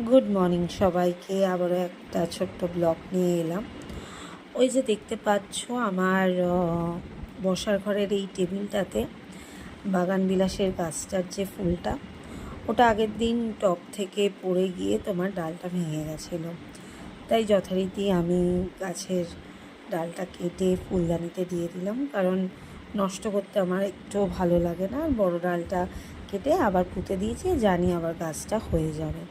Good morning সবাইকে। আবারও একটা ছোট্ট ব্লগ নিয়ে এলাম। ওই যে দেখতে পাচ্ছ আমার বসার ঘরের এই টেবিলটাতে বাগান বিলাসের গাছটার যে ফুলটা, ওটা আগের দিন টব থেকে পড়ে গিয়ে তোমার ডালটা ভেঙে গেছিলো। তাই যথারীতি আমি গাছের ডালটা কেটে ফুলদানিতে দিয়ে দিলাম, কারণ নষ্ট করতে আমার একটু ভালো লাগে না। আর বড়ো ডালটা কেটে আবার পুঁতে দিয়েছি, জানি আবার গাছটা হয়ে যাবে।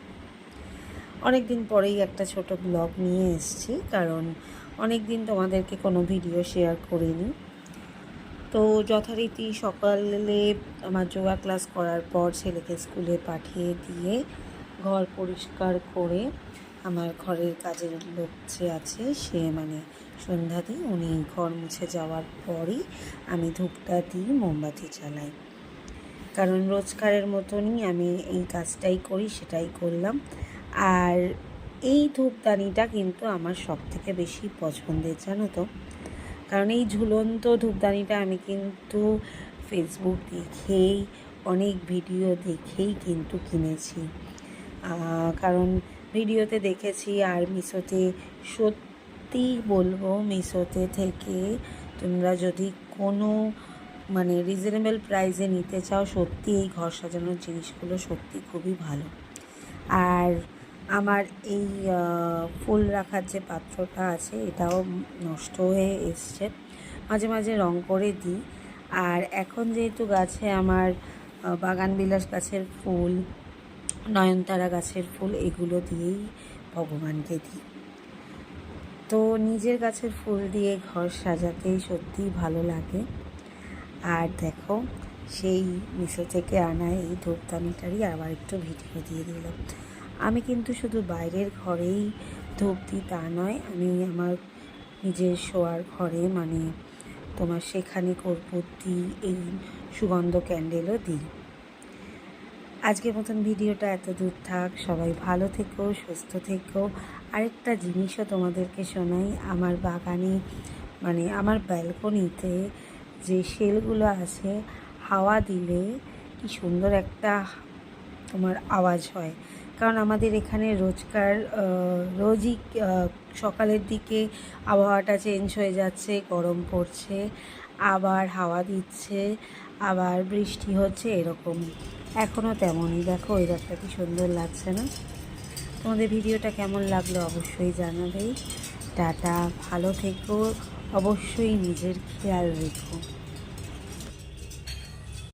অনেক দিন পরেই একটা ছোট ব্লগ নিয়ে এসেছি, কারণ অনেক দিন তোমাদেরকে কোনো ভিডিও শেয়ার করিনি। তো যথারীতি সকালে আমার যোগা ক্লাস করার পর ছেলেকে স্কুলে পাঠিয়ে দিয়ে ঘর পরিষ্কার করে আমার ঘরের কাজের লোক যে আছে সে সন্ধ্যা দিই, উনি ঘর মুছে যাওয়ার পরই আমি ধূপটা দিই, মোমবাতি জ্বালাই। কারণ রোজকারের মতনই আমি এই কাজটাই করি, সেটাই করলাম। আর এই ধূপদানিটা কিন্তু আমার সবথেকে বেশি পছন্দের, জানো তো। কারণ এই ঝুলন্ত ধূপদানিটা আমি কিন্তু ফেসবুক দেখেই, অনেক ভিডিও দেখেই কিন্তু কিনেছি। কারণ ভিডিওতে দেখেছি, আর মিশোতে সত্যি বলবো, মিশোতে থেকে তোমরা যদি কোনো রিজনেবল প্রাইসে নিতে চাও, সত্যি এই ঘর সাজানোর জিনিসগুলো সত্যি খুবই ভালো। আর আমার এই ফুল রাখার যে পাত্রটা আছে, এটাও নষ্ট হয়ে এসছে, মাঝে মাঝে রং করে দিই। আর এখন যেহেতু গাছে আমার বাগান বিলাস গাছের ফুল, নয়নতারা গাছের ফুল, এগুলো দিয়েই ভগবানকে দিই। তো নিজের গাছের ফুল দিয়ে ঘর সাজাতেই সত্যিই ভালো লাগে। আর দেখো, সেই মিশো থেকে আনা এই ধূপদানিটারই আবার একটু ভিডিও দিয়ে দিলাম। আমি কিন্তু শুধু বাইরের ঘরেই ধূপ দিই তা নয়, আমি আমার নিজের শোয়ার ঘরে তোমার সেখানে কর্পূর দিই, এই সুগন্ধ ক্যান্ডেলও দিই। আজকের মতন ভিডিওটা এত দূর থাক। সবাই ভালো থেকো, সুস্থ থেকো। আরেকটা জিনিসও তোমাদেরকে শোনাই। আমার বাগানে আমার ব্যালকনিতে যে শেলগুলো আছে, হাওয়া দিলে কি সুন্দর একটা তোমার আওয়াজ হয়। কারণ আমাদের এখানে রোজই সকালের দিকে আবহাওয়াটা চেঞ্জ হয়ে যাচ্ছে, গরম পড়ছে, আবার হাওয়া দিচ্ছে, আবার বৃষ্টি হচ্ছে, এরকমই এখনও তেমনই। দেখো ওয়েদারটা কি সুন্দর লাগছে না? তোমাদের ভিডিওটা কেমন লাগলো অবশ্যই জানাবে। টাটা, ভালো থেকো, অবশ্যই নিজের খেয়াল রেখো।